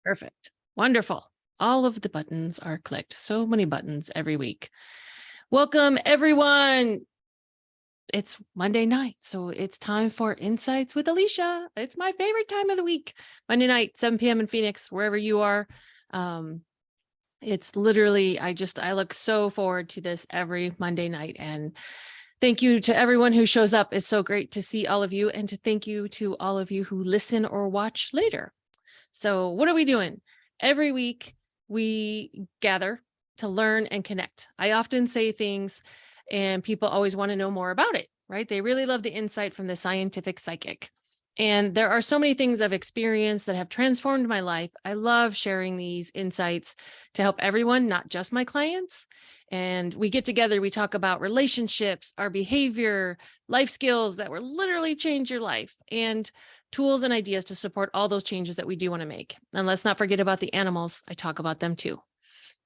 Perfect. Wonderful. All of the buttons are clicked. So many buttons every week. Welcome, everyone. It's Monday night, so it's time for Insights with Alicia. It's my favorite time of the week. Monday night, 7 p.m. in Phoenix, wherever you are. It's literally, I look so forward to this every Monday night. And thank you to everyone who shows up. It's so great to see all of you, and to thank you to all of you who listen or watch later. So what are we doing? Every week we gather to learn and connect. I often say things and people always want to know more about it, right? They really love the insight from the scientific psychic. And there are so many things I've experienced that have transformed my life. I love sharing these insights to help everyone, not just my clients. And we get together, we talk about relationships, our behavior, life skills that will literally change your life, and tools and ideas to support all those changes that we do want to make. And let's not forget about the animals. I talk about them too.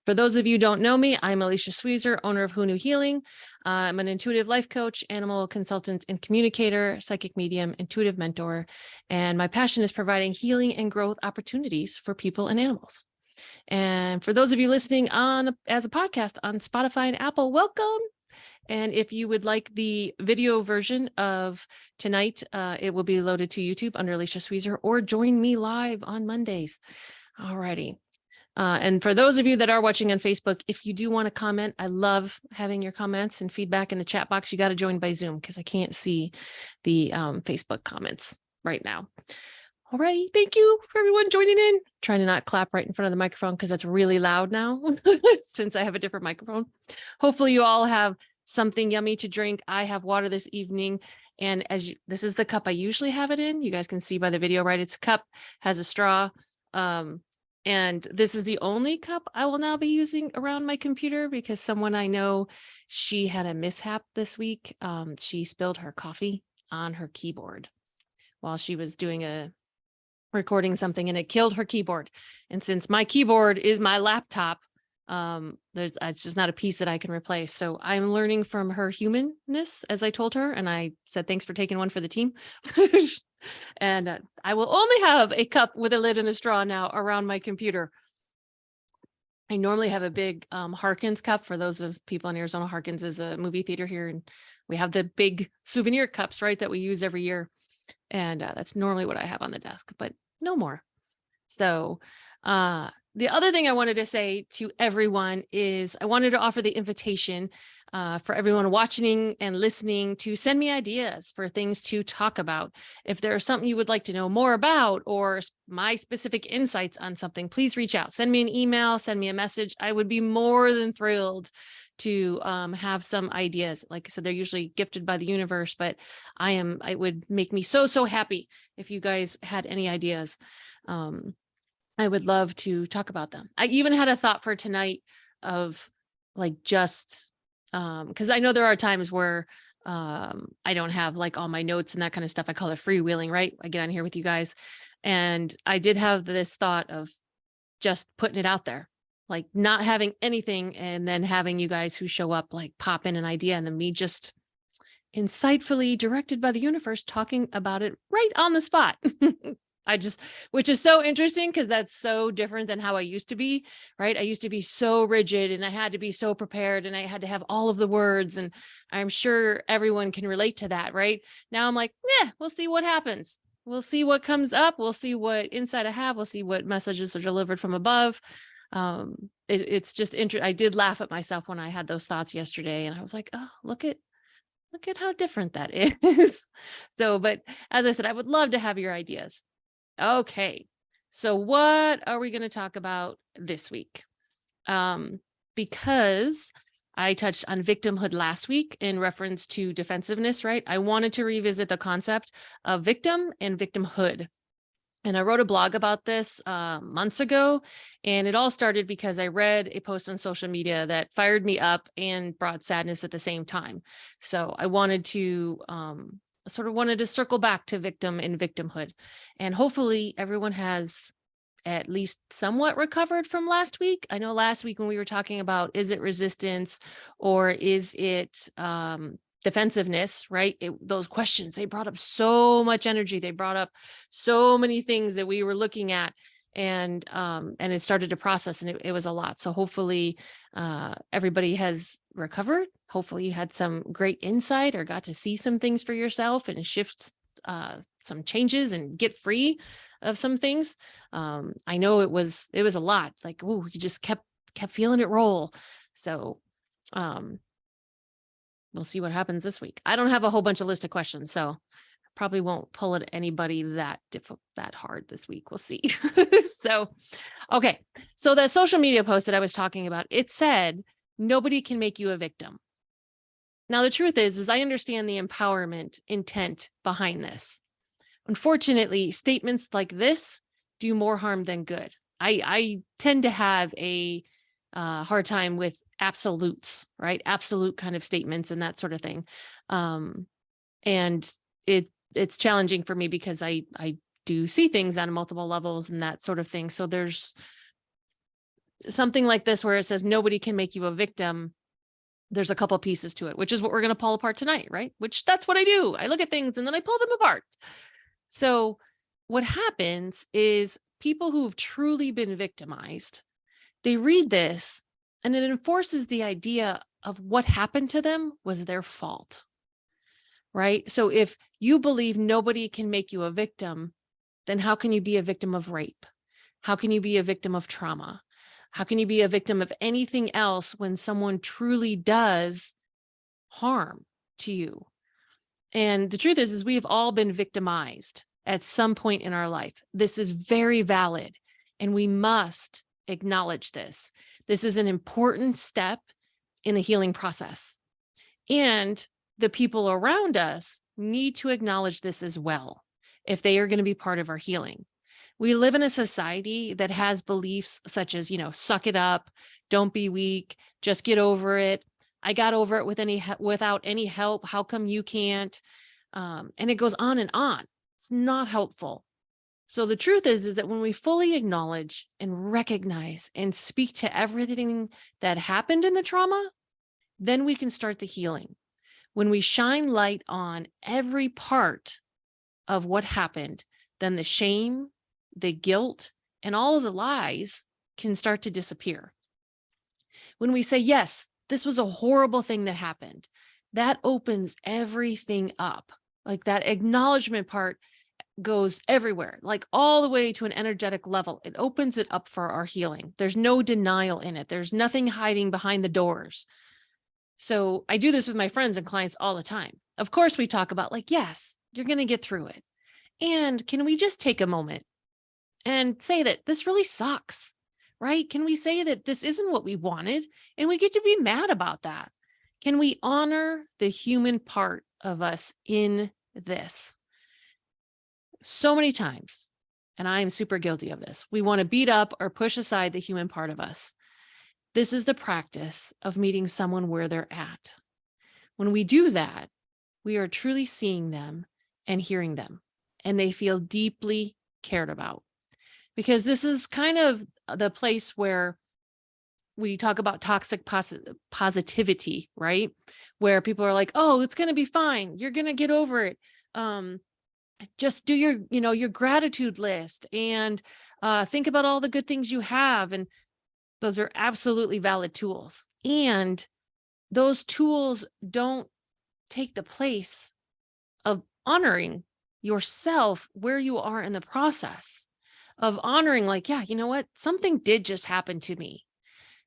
For those of you who don't know me, I'm Alicia Sweezer, owner of Who Knew Healing. I'm an intuitive life coach, animal consultant and communicator, psychic medium, intuitive mentor. And my passion is providing healing and growth opportunities for people and animals. And for those of you listening on as a podcast on Spotify and Apple, welcome. And if you would like the video version of tonight, it will be loaded to YouTube under Alicia Sweezer, or join me live on Mondays. Alrighty. And for those of you that are watching on Facebook, if you do want to comment, I love having your comments and feedback in the chat box. You got to join by Zoom because I can't see the Facebook comments right now. Alrighty, thank you for everyone joining in. Trying to not clap right in front of the microphone because that's really loud now since I have a different microphone. Hopefully you all have something yummy to drink. I have water this evening. And this is the cup I usually have it in. You guys can see by the video, right? It's a cup, has a straw. And this is the only cup I will now be using around my computer because someone I know, she had a mishap this week. She spilled her coffee on her keyboard while she was recording something, and it killed her keyboard. And since my keyboard is my laptop, it's just not a piece that I can replace. So I'm learning from her humanness, as I told her, and I said, thanks for taking one for the team. And I will only have a cup with a lid and a straw now around my computer. I normally have a big Harkins cup. For those of people in Arizona, Harkins is a movie theater here, and we have the big souvenir cups, right, that we use every year. And that's normally what I have on the desk, but no more. So the other thing I wanted to say to everyone is I wanted to offer the invitation for everyone watching and listening to send me ideas for things to talk about. If there's something you would like to know more about, or my specific insights on something, please reach out. Send me an email, send me a message. I would be more than thrilled to have some ideas. Like I said, they're usually gifted by the universe, but it would make me so happy if you guys had any ideas. I would love to talk about them. I even had a thought for tonight of like just because I know there are times where I don't have like all my notes and that kind of stuff. I call it freewheeling, right? I get on here with you guys. And I did have this thought of just putting it out there, like not having anything, and then having you guys who show up like pop in an idea, and then me just insightfully directed by the universe talking about it right on the spot. Which is so interesting because that's so different than how I used to be, right? I used to be so rigid, and I had to be so prepared, and I had to have all of the words. And I'm sure everyone can relate to that, right? Now I'm like, yeah, we'll see what happens. We'll see what comes up. We'll see what insight I have. We'll see what messages are delivered from above. It's just interesting. I did laugh at myself when I had those thoughts yesterday, and I was like, oh, look at how different that is. So, but as I said, I would love to have your ideas. Okay, so what are we going to talk about this week? Because I touched on victimhood last week in reference to defensiveness, right? I wanted to revisit the concept of victim and victimhood. And I wrote a blog about this months ago, and it all started because I read a post on social media that fired me up and brought sadness at the same time. So I wanted to circle back to victim and victimhood. And hopefully everyone has at least somewhat recovered from last week. I know last week when we were talking about, is it resistance or is it defensiveness, right? Those questions, they brought up so much energy. They brought up so many things that we were looking at. and it started to process, and it was a lot. So hopefully everybody has recovered. Hopefully you had some great insight or got to see some things for yourself and shift some changes and get free of some things. I know it was a lot. Like, ooh, you just kept feeling it roll. So we'll see what happens this week. I don't have a whole bunch of list of questions, so probably won't pull at anybody that hard this week. We'll see. So, okay. So the social media post that I was talking about, it said, nobody can make you a victim. Now, the truth is I understand the empowerment intent behind this. Unfortunately, statements like this do more harm than good. I tend to have a hard time with absolutes, right? Absolute kind of statements and that sort of thing. And it's challenging for me because I do see things on multiple levels and that sort of thing. So there's something like this where it says nobody can make you a victim. There's a couple pieces to it, which is what we're going to pull apart tonight, right? Which that's what I do. I look at things and then I pull them apart. So what happens is people who've truly been victimized, they read this and it enforces the idea of what happened to them was their fault, right? So if you believe nobody can make you a victim, then how can you be a victim of rape? How can you be a victim of trauma? How can you be a victim of anything else when someone truly does harm to you? And the truth is we have all been victimized at some point in our life. This is very valid, and we must acknowledge this. This is an important step in the healing process. And the people around us need to acknowledge this as well if they are going to be part of our healing. We live in a society that has beliefs such as, suck it up, don't be weak, just get over it. I got over it without any help. How come you can't? And it goes on and on. It's not helpful. So the truth is that when we fully acknowledge and recognize and speak to everything that happened in the trauma, then we can start the healing. When we shine light on every part of what happened, then the shame, the guilt, and all of the lies can start to disappear. When we say, yes, this was a horrible thing that happened, that opens everything up. Like that acknowledgement part goes everywhere, like all the way to an energetic level. It opens it up for our healing. There's no denial in it. There's nothing hiding behind the doors. So I do this with my friends and clients all the time. Of course, we talk about like, yes, you're going to get through it. And can we just take a moment and say that this really sucks, right? Can we say that this isn't what we wanted and we get to be mad about that? Can we honor the human part of us in this? So many times, and I am super guilty of this, we want to beat up or push aside the human part of us. This is the practice of meeting someone where they're at. When we do that, we are truly seeing them and hearing them, and they feel deeply cared about. Because this is kind of the place where we talk about toxic positivity, right? Where people are like, oh, it's going to be fine. You're going to get over it. Just do your gratitude list and think about all the good things you have. And those are absolutely valid tools. And those tools don't take the place of honoring yourself where you are in the process of honoring, like, yeah, you know what? Something did just happen to me.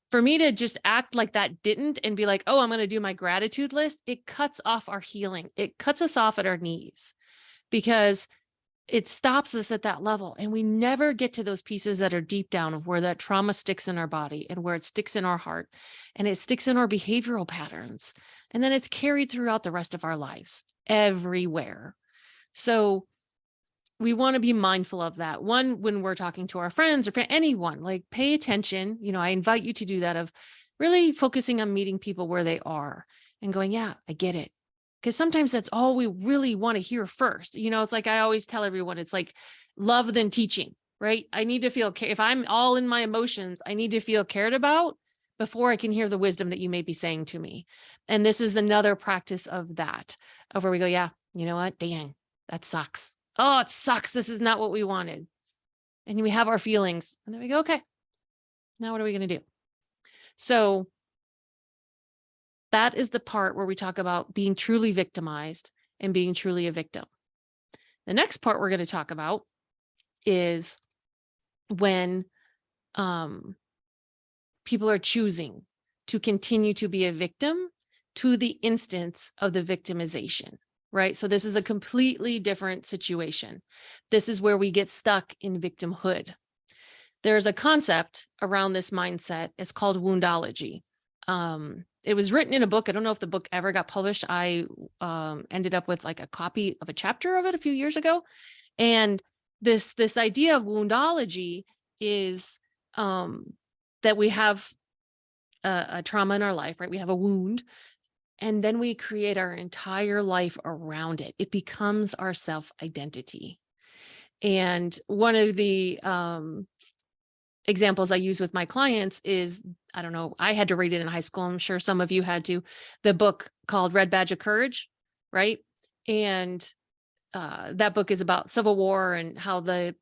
For me to just act like that didn't and be like, oh, I'm going to do my gratitude list, it cuts off our healing. It cuts us off at our knees because it stops us at that level. And we never get to those pieces that are deep down of where that trauma sticks in our body and where it sticks in our heart and it sticks in our behavioral patterns. And then it's carried throughout the rest of our lives everywhere. So we want to be mindful of that. One, when we're talking to our friends or anyone, like pay attention. I invite you to do that, of really focusing on meeting people where they are and going, yeah, I get it. Because sometimes that's all we really want to hear first. It's like I always tell everyone, it's like love than teaching, right? I need to feel, if I'm all in my emotions, I need to feel cared about before I can hear the wisdom that you may be saying to me. And this is another practice of that, of where we go, yeah, you know what? Dang, that sucks. Oh, it sucks. This is not what we wanted. and we have our feelings, and then we go, okay, now what are we going to do? So that is the part where we talk about being truly victimized and being truly a victim. The next part we're going to talk about is when people are choosing to continue to be a victim to the instance of the victimization, right? So this is a completely different situation. This is where we get stuck in victimhood. There's a concept around this mindset. It's called woundology. It was written in a book. I don't know if the book ever got published. I ended up with like a copy of a chapter of it a few years ago. And this idea of woundology is that we have a trauma in our life, right? We have a wound, and then we create our entire life around it. It becomes our self-identity. And one of the examples I use with my clients is, I don't know, I had to read it in high school. I'm sure some of you had to, the book called Red Badge of Courage, right? And that book is about Civil War and how the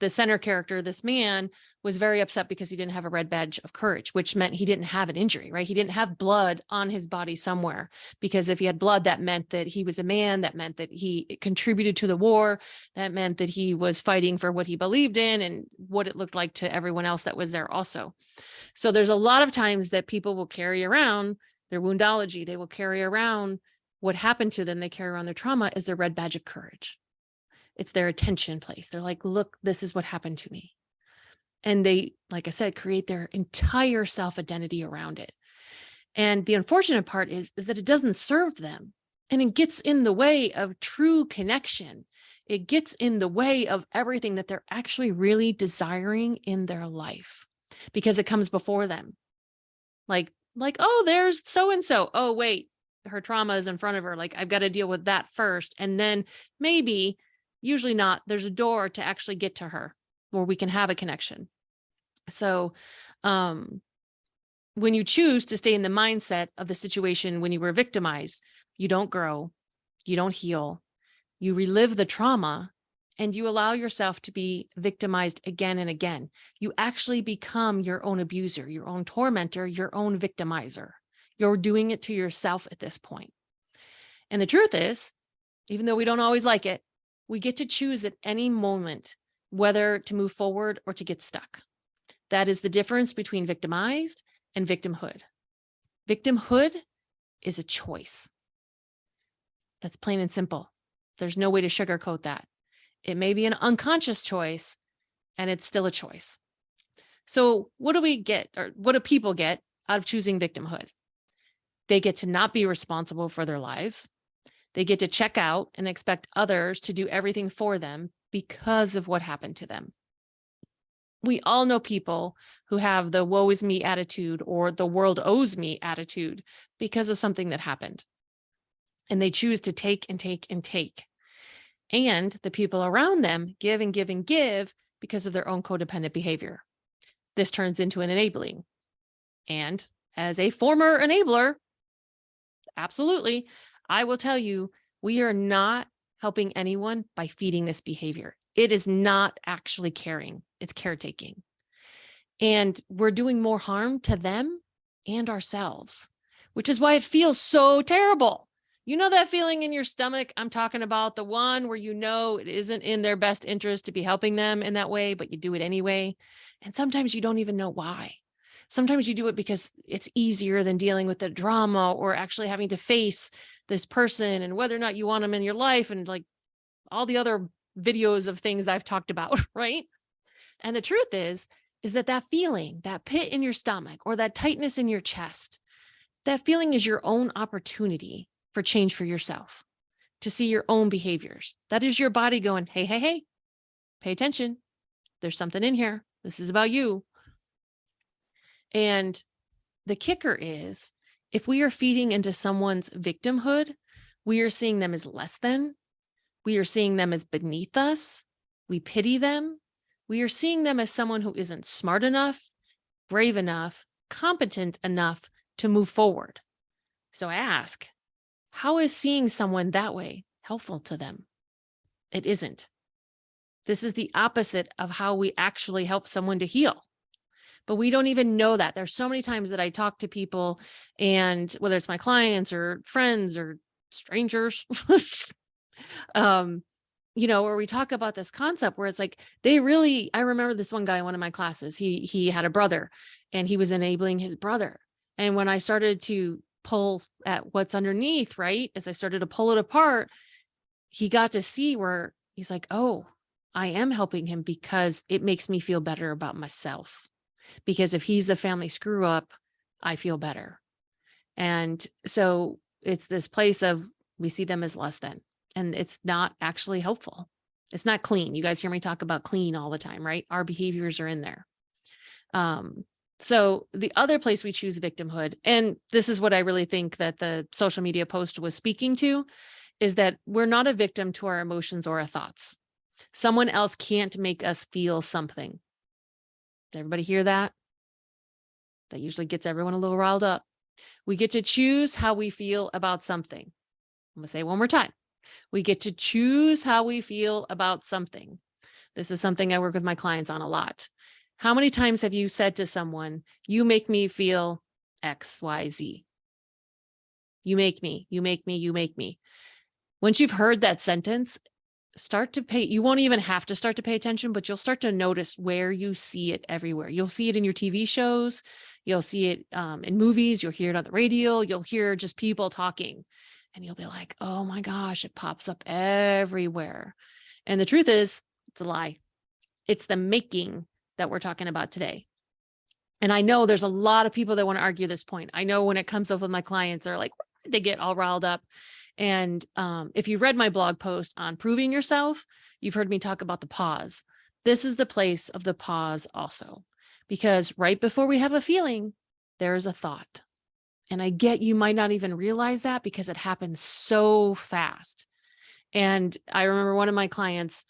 center character, this man, was very upset because he didn't have a red badge of courage, which meant he didn't have an injury, right? He didn't have blood on his body somewhere, because if he had blood, that meant that he was a man, that meant that he contributed to the war, that meant that he was fighting for what he believed in and what it looked like to everyone else that was there also. So there's a lot of times that people will carry around their woundology. They will carry around what happened to them. They carry around their trauma as their red badge of courage. It's their attention place. They're like, look, this is what happened to me. And they, like I said, create their entire self-identity around it. And the unfortunate part is that it doesn't serve them. And it gets in the way of true connection. It gets in the way of everything that they're actually really desiring in their life, because it comes before them. Like, oh, there's so-and-so. Oh, wait, her trauma is in front of her. Like, I've got to deal with that first. And then maybe, usually not, there's a door to actually get to her where we can have a connection. So when you choose to stay in the mindset of the situation when you were victimized, you don't grow, you don't heal, you relive the trauma, and you allow yourself to be victimized again and again. You actually become your own abuser, your own tormentor, your own victimizer. You're doing it to yourself at this point. And the truth is, even though we don't always like it, we get to choose at any moment whether to move forward or to get stuck. That is the difference between victimized and victimhood. Victimhood is a choice. That's plain and simple. There's no way to sugarcoat that. It may be an unconscious choice, and it's still a choice. So what do we get, or what do people get out of choosing victimhood? They get to not be responsible for their lives. They get to check out and expect others to do everything for them because of what happened to them. We all know people who have the woe is me attitude or the world owes me attitude because of something that happened. And they choose to take and take and take. And the people around them give and give and give because of their own codependent behavior. This turns into an enabling. And as a former enabler, absolutely, I will tell you, we are not helping anyone by feeding this behavior. It is not actually caring, it's caretaking. And we're doing more harm to them and ourselves, which is why it feels so terrible. You know that feeling in your stomach I'm talking about, the one where you know it isn't in their best interest to be helping them in that way, but you do it anyway. And sometimes you don't even know why. Sometimes you do it because it's easier than dealing with the drama or actually having to face this person and whether or not you want them in your life and like all the other videos of things I've talked about, right? And the truth is that feeling, that pit in your stomach or that tightness in your chest, that feeling is your own opportunity for change for yourself, to see your own behaviors. That is your body going, hey, hey, hey, pay attention. There's something in here. This is about you. And the kicker is, if we are feeding into someone's victimhood, we are seeing them as less than, we are seeing them as beneath us, we pity them, we are seeing them as someone who isn't smart enough, brave enough, competent enough to move forward. So I ask, how is seeing someone that way helpful to them? It isn't. This is the opposite of how we actually help someone to heal. But we don't even know that. There's so many times that I talk to people, and whether it's my clients or friends or strangers, where we talk about this concept where it's like, I remember this one guy in one of my classes, he had a brother and he was enabling his brother. And when I started to pull at what's underneath, right, as I started to pull it apart, he got to see where he's like, oh, I am helping him because it makes me feel better about myself. Because if he's the family screw up, I feel better. And so it's this place of, we see them as less than, and it's not actually helpful. It's not clean. You guys hear me talk about clean all the time, right? Our behaviors are in there. So the other place we choose victimhood, and this is what I really think that the social media post was speaking to, is that we're not a victim to our emotions or our thoughts. Someone else can't make us feel something. Does everybody hear that? That usually gets everyone a little riled up. We get to choose how we feel about something. I'm going to say it one more time. We get to choose how we feel about something. This is something I work with my clients on a lot. How many times have you said to someone, you make me feel X, Y, Z? You make me, you make me, you make me. Once you've heard that sentence, you won't even have to start to pay attention, but you'll start to notice where you see it everywhere. You'll see it in your TV shows. You'll see it in movies. You'll hear it on the radio. You'll hear just people talking, and you'll be like, oh my gosh, it pops up everywhere. And the truth is, it's a lie. It's the making that we're talking about today. And I know there's a lot of people that want to argue this point. I know when it comes up with my clients, they're like, they get all riled up. And if you read my blog post on proving yourself, you've heard me talk about the pause. This is the place of the pause also, because right before we have a feeling, there's a thought. And I get you might not even realize that because it happens so fast. And I remember one of my clients,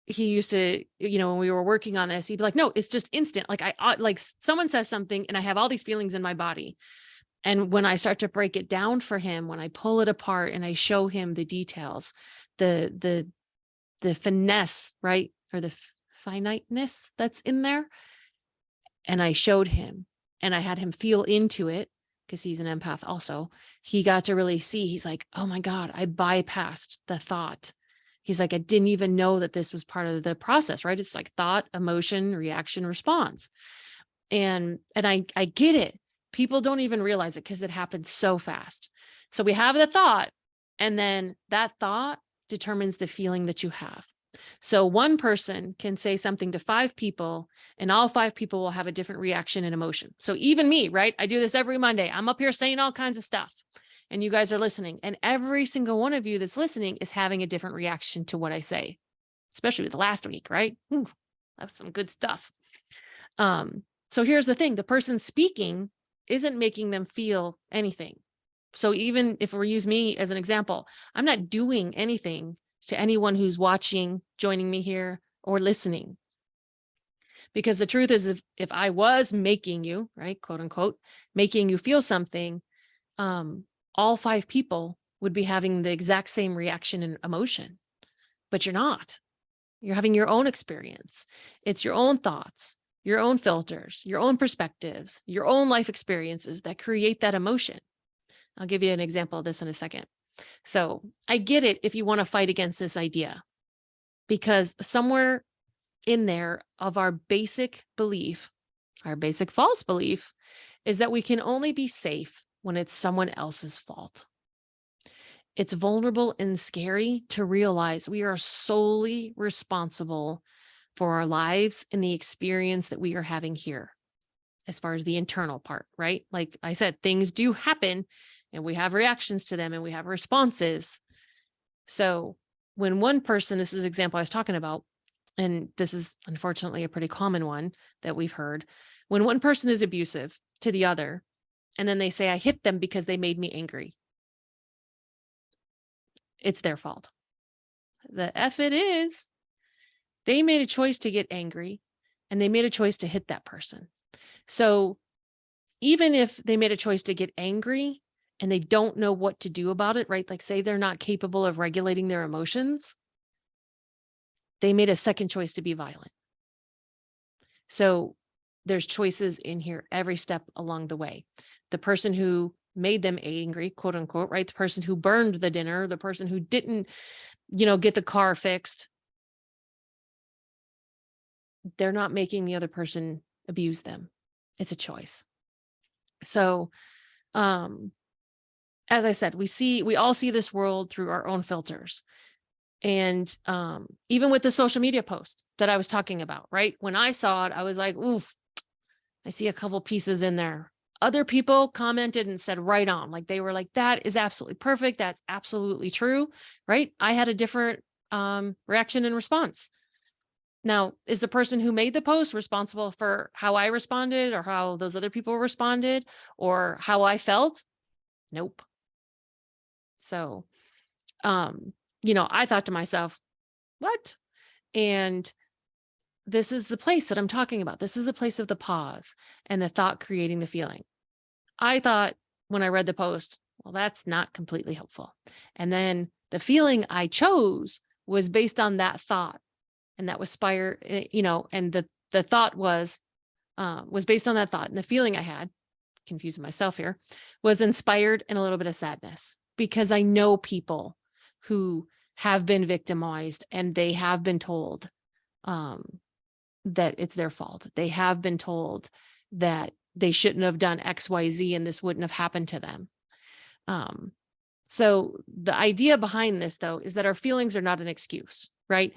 he used to, when we were working on this, he'd be like, no, it's just instant. Like someone says something and I have all these feelings in my body. And when I start to break it down for him, when I pull it apart and I show him the details, the finesse, right? Or the finiteness that's in there. And I showed him and I had him feel into it because he's an empath also. He got to really see, he's like, oh my God, I bypassed the thought. He's like, I didn't even know that this was part of the process, right? It's like thought, emotion, reaction, response. And I get it. People don't even realize it because it happens so fast. So we have the thought, and then that thought determines the feeling that you have. So one person can say something to 5 people, and all 5 people will have a different reaction and emotion. So even me, right? I do this every Monday. I'm up here saying all kinds of stuff, and you guys are listening. And every single one of you that's listening is having a different reaction to what I say, especially with last week, right? Ooh, that's some good stuff. So here's the thing. The person speaking isn't making them feel anything. So even if we use me as an example, I'm not doing anything to anyone who's watching, joining me here, or listening. Because the truth is, if I was making you, right, quote unquote, making you feel something, all 5 people would be having the exact same reaction and emotion. But you're not. You're having your own experience. It's your own thoughts, your own filters, your own perspectives, your own life experiences that create that emotion. I'll give you an example of this in a second. So I get it if you want to fight against this idea, because somewhere in there of our basic belief, our basic false belief, is that we can only be safe when it's someone else's fault. It's vulnerable and scary to realize we are solely responsible for our lives and the experience that we are having here, as far as the internal part, right? Like I said, things do happen and we have reactions to them and we have responses. So when one person, this is an example I was talking about, and this is unfortunately a pretty common one that we've heard, when one person is abusive to the other, and then they say, I hit them because they made me angry. It's their fault. The F it is. They made a choice to get angry and they made a choice to hit that person. So even if they made a choice to get angry and they don't know what to do about it, right? Like say they're not capable of regulating their emotions, they made a second choice to be violent. So there's choices in here every step along the way. The person who made them angry, quote unquote, right? The person who burned the dinner, the person who didn't, get the car fixed. They're not making the other person abuse them. It's a choice. So, as I said, we all see this world through our own filters. And even with the social media post that I was talking about, right? When I saw it, I was like, oof, I see a couple pieces in there. Other people commented and said right on, like they were like, that is absolutely perfect. That's absolutely true, right? I had a different reaction and response. Now, is the person who made the post responsible for how I responded or how those other people responded or how I felt? Nope. So, I thought to myself, what? And this is the place that I'm talking about. This is the place of the pause and the thought creating the feeling. I thought when I read the post, well, that's not completely helpful. And then the feeling I chose was based on that thought. And that was and the thought was based on that thought. And the feeling I had, confusing myself here, was inspired and a little bit of sadness because I know people who have been victimized and they have been told that it's their fault. They have been told that they shouldn't have done X, Y, Z, and this wouldn't have happened to them. So the idea behind this, though, is that our feelings are not an excuse, right?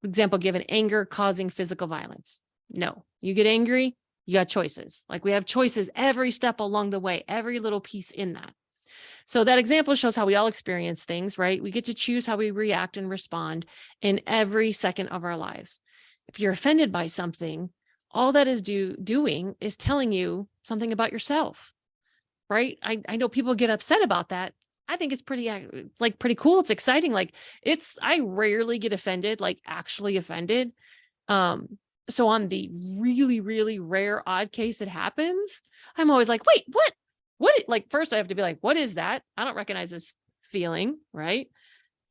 Example given, anger causing physical violence. No, you get angry, you got choices. Like we have choices every step along the way, every little piece in that. So that example shows how we all experience things, right? We get to choose how we react and respond in every second of our lives. If you're offended by something, all that is doing is telling you something about yourself, right? I know people get upset about that. I think it's pretty cool. It's exciting. I rarely get offended, like actually offended. So on the really, really rare odd case it happens, I'm always like, wait, what? Like first I have to be like, what is that? I don't recognize this feeling. Right.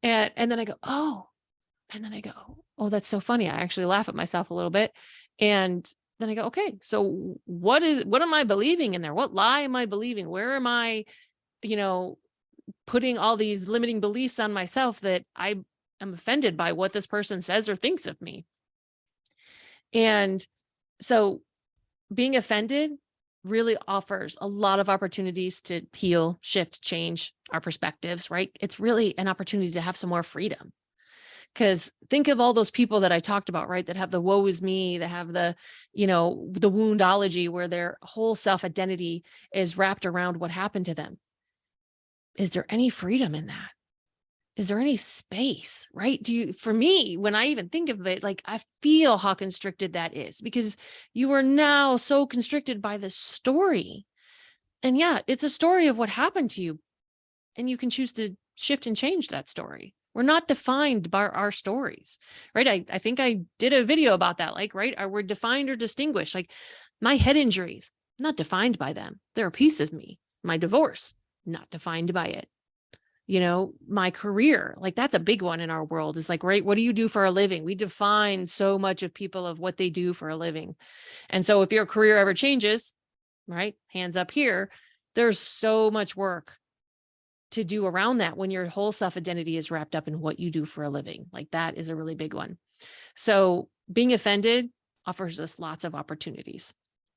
And then I go, oh, and then I go, oh, that's so funny. I actually laugh at myself a little bit. And then I go, okay, so what am I believing in there? What lie am I believing? Where am I, putting all these limiting beliefs on myself that I am offended by what this person says or thinks of me? And so being offended really offers a lot of opportunities to heal, shift, change our perspectives, right? It's really an opportunity to have some more freedom. Because think of all those people that I talked about, right? That have the woe is me, that have the woundology where their whole self-identity is wrapped around what happened to them. Is there any freedom in that? Is there any space, right? For me, when I even think of it, like I feel how constricted that is because you are now so constricted by this story. And yeah, it's a story of what happened to you. And you can choose to shift and change that story. We're not defined by our stories, right? I think I did a video about that, right? We're defined or distinguished. Like my head injuries, not defined by them. They're a piece of me. My divorce, not defined by it. My career, like that's a big one in our world is like, right, what do you do for a living? We define so much of people of what they do for a living. And so if your career ever changes, right, hands up here, there's so much work to do around that when your whole self-identity is wrapped up in what you do for a living. Like that is a really big one. So being offended offers us lots of opportunities.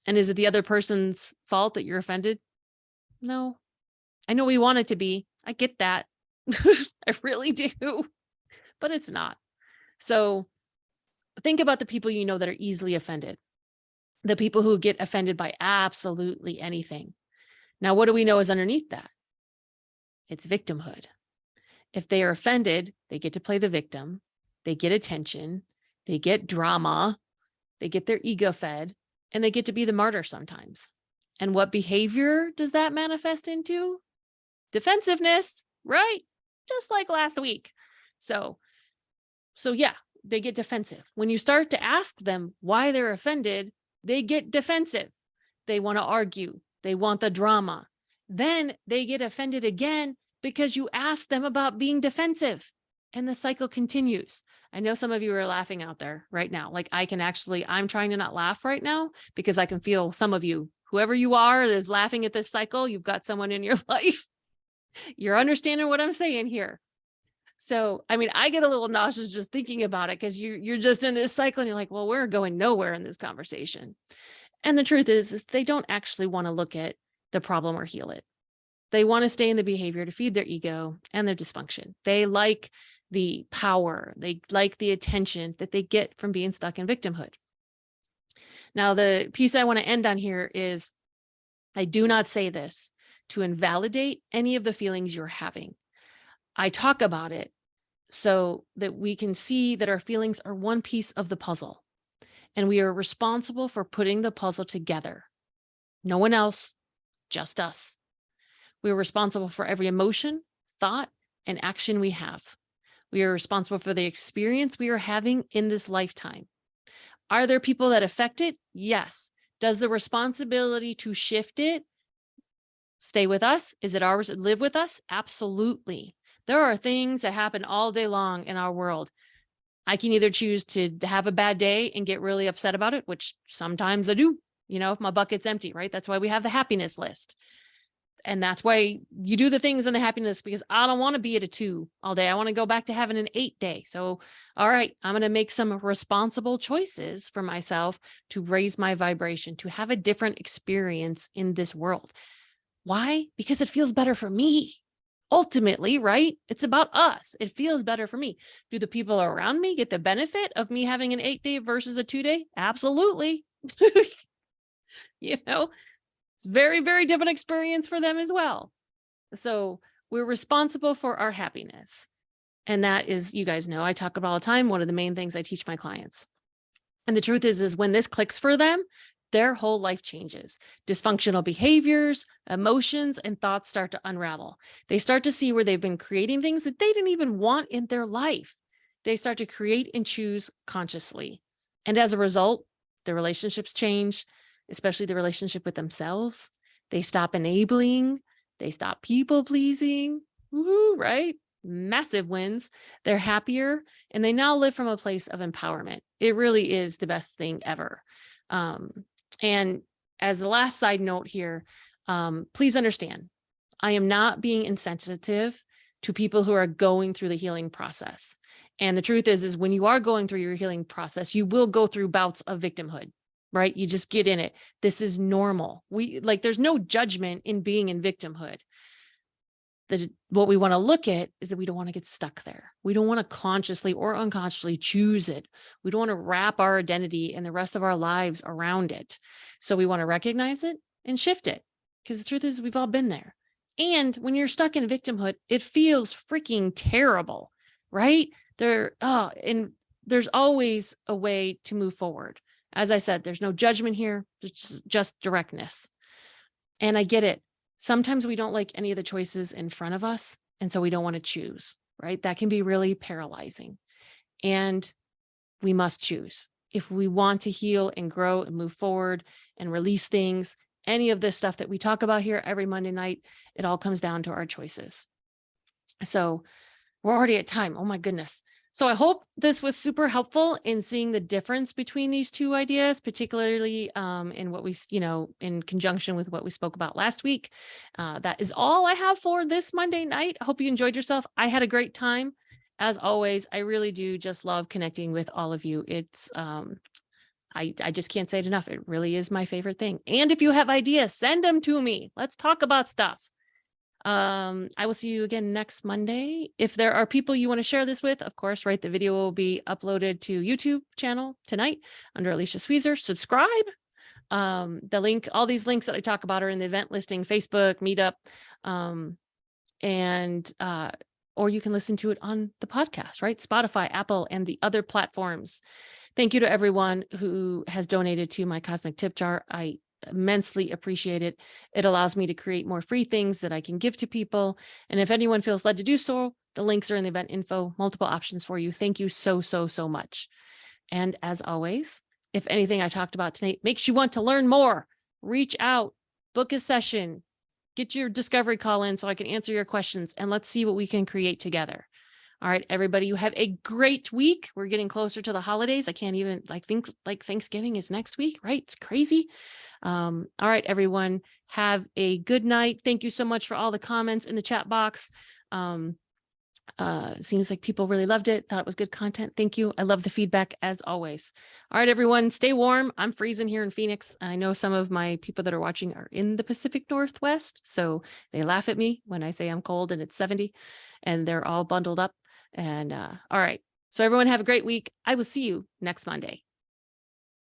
And is it the other person's fault that you're offended? No. I know we want it to be. I get that. I really do, but it's not. So think about the people that are easily offended, the people who get offended by absolutely anything. Now, what do we know is underneath that? It's victimhood. If they are offended, they get to play the victim, they get attention, they get drama, they get their ego fed, and they get to be the martyr sometimes. And what behavior does that manifest into? Defensiveness, right? Just like last week. So yeah, they get defensive. When you start to ask them why they're offended, they get defensive. They want to argue. They want the drama. Then they get offended again because you ask them about being defensive. And the cycle continues. I know some of you are laughing out there right now. Like I'm trying to not laugh right now because I can feel some of you, whoever you are that is laughing at this cycle, you've got someone in your life. You're understanding what I'm saying here. So, I mean, I get a little nauseous just thinking about it because you're just in this cycle and you're like, well, we're going nowhere in this conversation. And the truth is they don't actually want to look at the problem or heal it. They want to stay in the behavior to feed their ego and their dysfunction. They like the power. They like the attention that they get from being stuck in victimhood. Now, the piece I want to end on here is I do not say this to invalidate any of the feelings you're having. I talk about it so that we can see that our feelings are one piece of the puzzle and we are responsible for putting the puzzle together. No one else, just us. We are responsible for every emotion, thought, and action we have. We are responsible for the experience we are having in this lifetime. Are there people that affect it? Yes. Does the responsibility to shift it stay with us? Is it ours to live with us? Absolutely. There are things that happen all day long in our world. I can either choose to have a bad day and get really upset about it, which sometimes I do, if my bucket's empty, right? That's why we have the happiness list. And that's why you do the things in the happiness, because I don't want to be at a 2 all day. I want to go back to having an 8 day. So, all right, I'm going to make some responsible choices for myself to raise my vibration, to have a different experience in this world. Why? Because it feels better for me. Ultimately, right? It's about us. It feels better for me. Do the people around me get the benefit of me having an 8 day versus a 2 day? Absolutely. It's very, very different experience for them as well. So we're responsible for our happiness. And that is, you guys know, I talk about all the time, one of the main things I teach my clients. And the truth is when this clicks for them, their whole life changes. Dysfunctional behaviors, emotions, and thoughts start to unravel. They start to see where they've been creating things that they didn't even want in their life. They start to create and choose consciously. And as a result, their relationships change, especially the relationship with themselves. They stop enabling. They stop people pleasing. Woohoo, right? Massive wins. They're happier, and they now live from a place of empowerment. It really is the best thing ever. And as the last side note here, please understand, I am not being insensitive to people who are going through the healing process. And the truth is when you are going through your healing process, you will go through bouts of victimhood, right? You just get in it. This is normal. There's no judgment in being in victimhood. What we want to look at is that we don't want to get stuck there. We don't want to consciously or unconsciously choose it. We don't want to wrap our identity and the rest of our lives around it. So we want to recognize it and shift it, because the truth is we've all been there. And when you're stuck in victimhood, it feels freaking terrible, right? And there's always a way to move forward. As I said, there's no judgment here, just directness. And I get it. Sometimes we don't like any of the choices in front of us, and so we don't want to choose, right? That can be really paralyzing. And we must choose. If we want to heal and grow and move forward and release things, any of this stuff that we talk about here every Monday night, it all comes down to our choices. So we're already at time. Oh my goodness. So I hope this was super helpful in seeing the difference between these two ideas, particularly in what we, in conjunction with what we spoke about last week. That is all I have for this Monday night. I hope you enjoyed yourself. I had a great time. As always, I really do just love connecting with all of you. It's, I just can't say it enough. It really is my favorite thing. And if you have ideas, send them to me. Let's talk about stuff. I will see you again next Monday. If there are people you want to share this with, of course, right, the video will be uploaded to YouTube channel tonight under Alicia Sweezer. Subscribe. The link, all these links that I talk about are in the event listing, Facebook, Meetup, or you can listen to it on the podcast, right? Spotify, Apple, and the other platforms. Thank you to everyone who has donated to my Cosmic Tip Jar. I immensely appreciate it. It allows me to create more free things that I can give to people. And if anyone feels led to do so, the links are in the event info, multiple options for you. Thank you so, so, so much. And as always, if anything I talked about tonight makes you want to learn more, reach out, book a session, get your discovery call in so I can answer your questions, and let's see what we can create together. All right, everybody, you have a great week. We're getting closer to the holidays. I can't even think like Thanksgiving is next week, right? It's crazy. All right, everyone, have a good night. Thank you so much for all the comments in the chat box. Seems like people really loved it, thought it was good content. Thank you. I love the feedback as always. All right, everyone, stay warm. I'm freezing here in Phoenix. I know some of my people that are watching are in the Pacific Northwest, so they laugh at me when I say I'm cold and it's 70 and they're all bundled up. And all right, so everyone have a great week. I will see you next Monday.